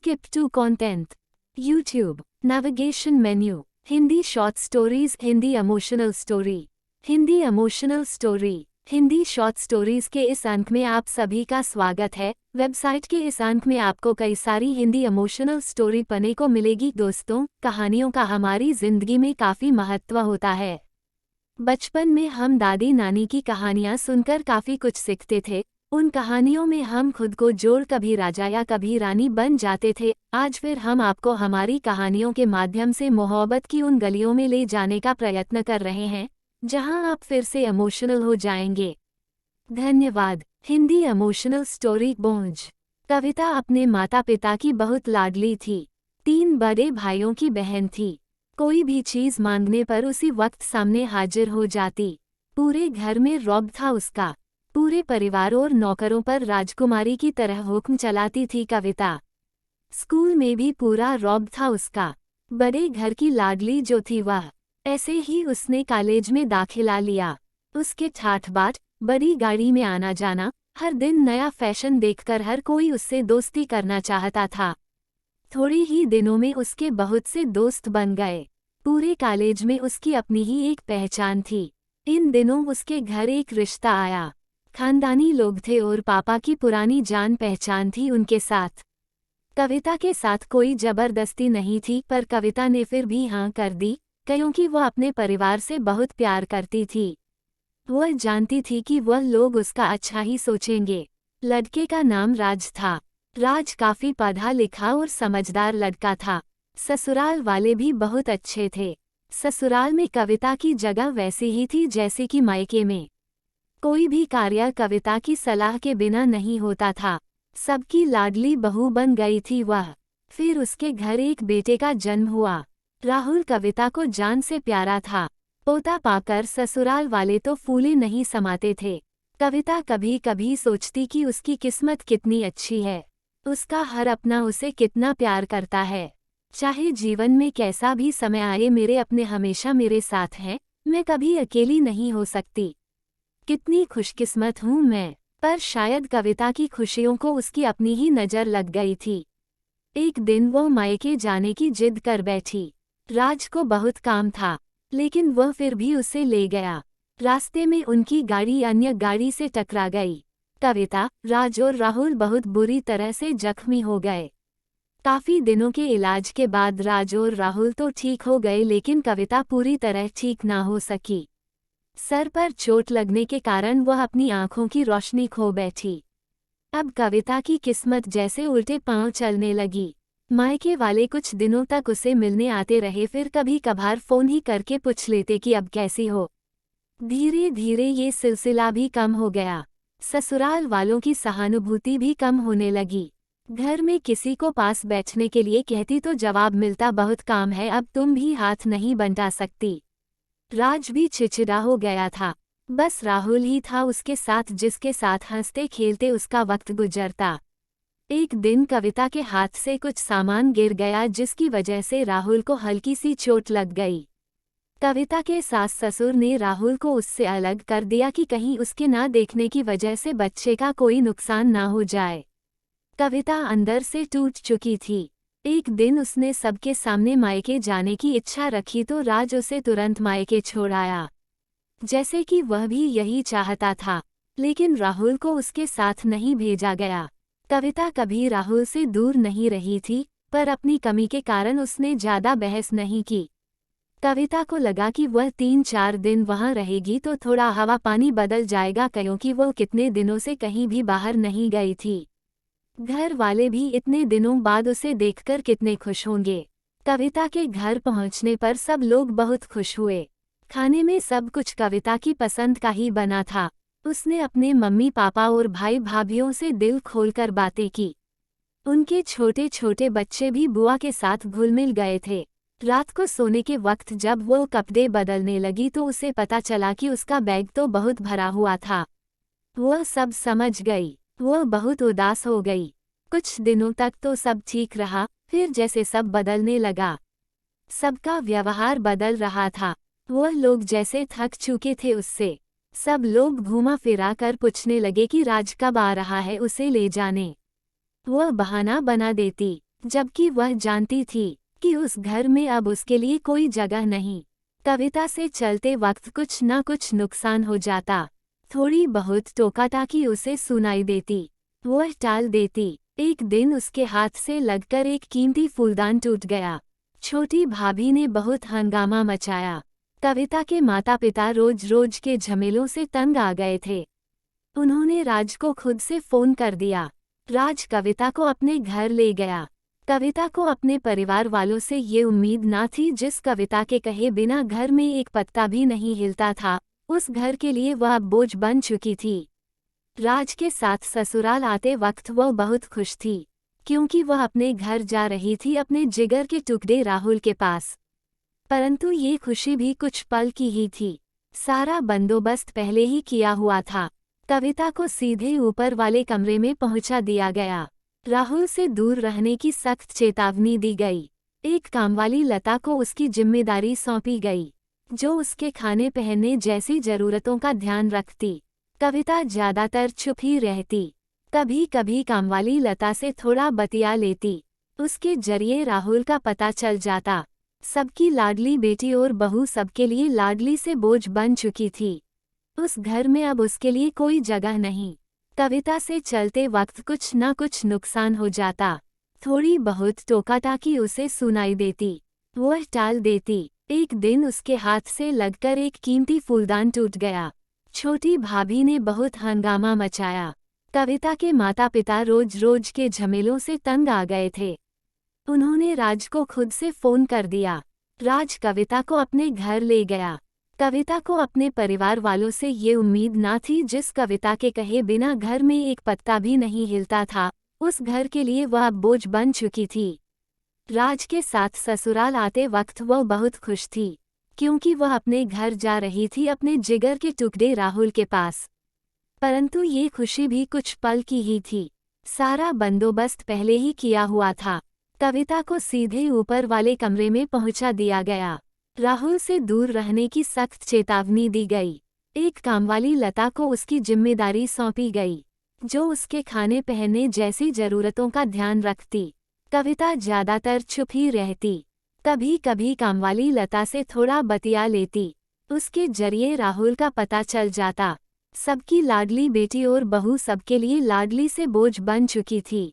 Skip to content. YouTube. Navigation menu. Hindi short stories, Hindi emotional story. Hindi emotional story, Hindi short stories के इस अंक में आप सभी का स्वागत है। वेबसाइट के इस अंक में आपको कई सारी हिंदी इमोशनल स्टोरी पढ़ने को मिलेगी। दोस्तों, कहानियों का हमारी जिंदगी में काफ़ी महत्व होता है। बचपन में हम दादी नानी की कहानियाँ सुनकर काफ़ी कुछ सीखते थे। उन कहानियों में हम खुद को जोड़ कभी राजा या कभी रानी बन जाते थे। आज फिर हम आपको हमारी कहानियों के माध्यम से मोहब्बत की उन गलियों में ले जाने का प्रयत्न कर रहे हैं जहां आप फिर से इमोशनल हो जाएंगे। धन्यवाद। हिंदी इमोशनल स्टोरी बोझ। कविता अपने माता पिता की बहुत लाडली थी। 3 बड़े भाइयों की बहन थी। कोई भी चीज़ मांगने पर उसी वक्त सामने हाजिर हो जाती। पूरे घर में रौब था उसका। पूरे परिवार और नौकरों पर राजकुमारी की तरह हुक्म चलाती थी कविता। स्कूल में भी पूरा रौब था उसका। बड़े घर की लाडली जो थी वह। ऐसे ही उसने कॉलेज में दाखिला लिया। उसके ठाठ बाट, बड़ी गाड़ी में आना जाना, हर दिन नया फैशन देखकर हर कोई उससे दोस्ती करना चाहता था। थोड़े ही दिनों में उसके बहुत से दोस्त बन गए। पूरे कॉलेज में उसकी अपनी ही एक पहचान थी। इन दिनों उसके घर एक रिश्ता आया। खानदानी लोग थे और पापा की पुरानी जान पहचान थी उनके साथ। कविता के साथ कोई जबरदस्ती नहीं थी, पर कविता ने फिर भी हाँ कर दी, क्योंकि वह अपने परिवार से बहुत प्यार करती थी। वह जानती थी कि वह लोग उसका अच्छा ही सोचेंगे। लड़के का नाम राज था। राज काफ़ी पढ़ा लिखा और समझदार लड़का था। ससुराल वाले भी बहुत अच्छे थे। ससुराल में कविता की जगह वैसी ही थी जैसे कि मायके में। कोई भी कार्य कविता की सलाह के बिना नहीं होता था। सबकी लाडली बहू बन गई थी वह। फिर उसके घर एक बेटे का जन्म हुआ। राहुल कविता को जान से प्यारा था। पोता पाकर ससुराल वाले तो फूले नहीं समाते थे। कविता कभी कभी सोचती कि उसकी किस्मत कितनी अच्छी है। उसका हर अपना उसे कितना प्यार करता है। चाहे जीवन में कैसा भी समय आए, मेरे अपने हमेशा मेरे साथ हैं। मैं कभी अकेली नहीं हो सकती। कितनी खुशकिस्मत हूँ मैं। पर शायद कविता की खुशियों को उसकी अपनी ही नज़र लग गई थी। एक दिन वो मायके जाने की जिद कर बैठी। राज को बहुत काम था, लेकिन वह फिर भी उसे ले गया। रास्ते में उनकी गाड़ी अन्य गाड़ी से टकरा गई। कविता, राज और राहुल बहुत बुरी तरह से जख्मी हो गए। काफ़ी दिनों के इलाज के बाद राज और राहुल तो ठीक हो गए, लेकिन कविता पूरी तरह ठीक ना हो सकी। सर पर चोट लगने के कारण वह अपनी आंखों की रोशनी खो बैठी। अब कविता की किस्मत जैसे उल्टे पांव चलने लगी। मायके वाले कुछ दिनों तक उसे मिलने आते रहे, फिर कभी कभार फोन ही करके पूछ लेते कि अब कैसी हो। धीरे धीरे ये सिलसिला भी कम हो गया। ससुराल वालों की सहानुभूति भी कम होने लगी। घर में किसी को पास बैठने के लिए कहती तो जवाब मिलता, बहुत काम है, अब तुम भी हाथ नहीं बंटा सकती। राज भी चिड़चिड़ा हो गया था। बस राहुल ही था उसके साथ, जिसके साथ हंसते खेलते उसका वक्त गुजरता। एक दिन कविता के हाथ से कुछ सामान गिर गया, जिसकी वजह से राहुल को हल्की सी चोट लग गई। कविता के सास ससुर ने राहुल को उससे अलग कर दिया कि कहीं उसके ना देखने की वजह से बच्चे का कोई नुकसान ना हो जाए। कविता अंदर से टूट चुकी थी। एक दिन उसने सबके सामने मायके जाने की इच्छा रखी तो राज उसे तुरंत मायके छोड़ आया, जैसे कि वह भी यही चाहता था। लेकिन राहुल को उसके साथ नहीं भेजा गया। कविता कभी राहुल से दूर नहीं रही थी, पर अपनी कमी के कारण उसने ज़्यादा बहस नहीं की। कविता को लगा कि वह 3-4 दिन वहाँ रहेगी तो थोड़ा हवा पानी बदल जाएगा, क्योंकि वो कितने दिनों से कहीं भी बाहर नहीं गई थी। घर वाले भी इतने दिनों बाद उसे देखकर कितने खुश होंगे। कविता के घर पहुंचने पर सब लोग बहुत खुश हुए। खाने में सब कुछ कविता की पसंद का ही बना था। उसने अपने मम्मी पापा और भाई भाभीयों से दिल खोलकर बातें की। उनके छोटे छोटे बच्चे भी बुआ के साथ घुल मिल गए थे। रात को सोने के वक्त जब वो कपड़े बदलने लगी तो उसे पता चला कि उसका बैग तो बहुत भरा हुआ था। वह सब समझ गई। वह बहुत उदास हो गई। कुछ दिनों तक तो सब ठीक रहा, फिर जैसे सब बदलने लगा। सबका व्यवहार बदल रहा था। वह लोग जैसे थक चुके थे उससे। सब लोग घूमा फिरा कर पूछने लगे कि राज कब आ रहा है उसे ले जाने। वह बहाना बना देती, जबकि वह जानती थी कि उस घर में अब उसके लिए कोई जगह नहीं। कविता से चलते वक्त कुछ न कुछ नुकसान हो जाता। थोड़ी बहुत टोकाटाकी उसे सुनाई देती, वह टाल देती। एक दिन उसके हाथ से लगकर एक कीमती फूलदान टूट गया। छोटी भाभी ने बहुत हंगामा मचाया। कविता के माता पिता रोज रोज के झमेलों से तंग आ गए थे। उन्होंने राज को खुद से फोन कर दिया। राज कविता को अपने घर ले गया। कविता को अपने परिवार वालों से ये उम्मीद ना थी। जिस कविता के कहे बिना घर में एक पत्ता भी नहीं हिलता था, उस घर के लिए वह बोझ बन चुकी थी। राज के साथ ससुराल आते वक्त वह बहुत खुश थी, क्योंकि वह अपने घर जा रही थी, अपने जिगर के टुकड़े राहुल के पास। परंतु ये खुशी भी कुछ पल की ही थी। सारा बंदोबस्त पहले ही किया हुआ था। कविता को सीधे ऊपर वाले कमरे में पहुंचा दिया गया। राहुल से दूर रहने की सख्त चेतावनी दी गई। एक कामवाली लता को उसकी जिम्मेदारी सौंपी गई, जो उसके खाने पहनने जैसी जरूरतों का ध्यान रखती। कविता ज्यादातर चुप ही रहती। कभी कभी कामवाली लता से थोड़ा बतिया लेती। उसके जरिए राहुल का पता चल जाता। सबकी लाडली बेटी और बहू सबके लिए लाडली से बोझ बन चुकी थी। उस घर में अब उसके लिए कोई जगह नहीं। कविता से चलते वक्त कुछ न कुछ नुकसान हो जाता। थोड़ी बहुत टोकाटाकी उसे सुनाई देती, वह टाल देती। एक दिन उसके हाथ से लगकर एक कीमती फूलदान टूट गया। छोटी भाभी ने बहुत हंगामा मचाया। कविता के माता पिता रोज रोज के झमेलों से तंग आ गए थे। उन्होंने राज को खुद से फोन कर दिया। राज कविता को अपने घर ले गया। कविता को अपने परिवार वालों से ये उम्मीद ना थी। जिस कविता के कहे बिना घर में एक पत्ता भी नहीं हिलता था, उस घर के लिए वह बोझ बन चुकी थी। राज के साथ ससुराल आते वक्त वह बहुत खुश थी, क्योंकि वह अपने घर जा रही थी, अपने जिगर के टुकड़े राहुल के पास। परंतु ये खुशी भी कुछ पल की ही थी। सारा बंदोबस्त पहले ही किया हुआ था। कविता को सीधे ऊपर वाले कमरे में पहुंचा दिया गया। राहुल से दूर रहने की सख्त चेतावनी दी गई। एक कामवाली लता को उसकी जिम्मेदारी सौंपी गई, जो उसके खाने पहनने जैसी जरूरतों का ध्यान रखती। कविता ज्यादातर चुप ही रहती। कभी कभी कामवाली लता से थोड़ा बतिया लेती। उसके जरिए राहुल का पता चल जाता। सबकी लाडली बेटी और बहू सबके लिए लाडली से बोझ बन चुकी थी।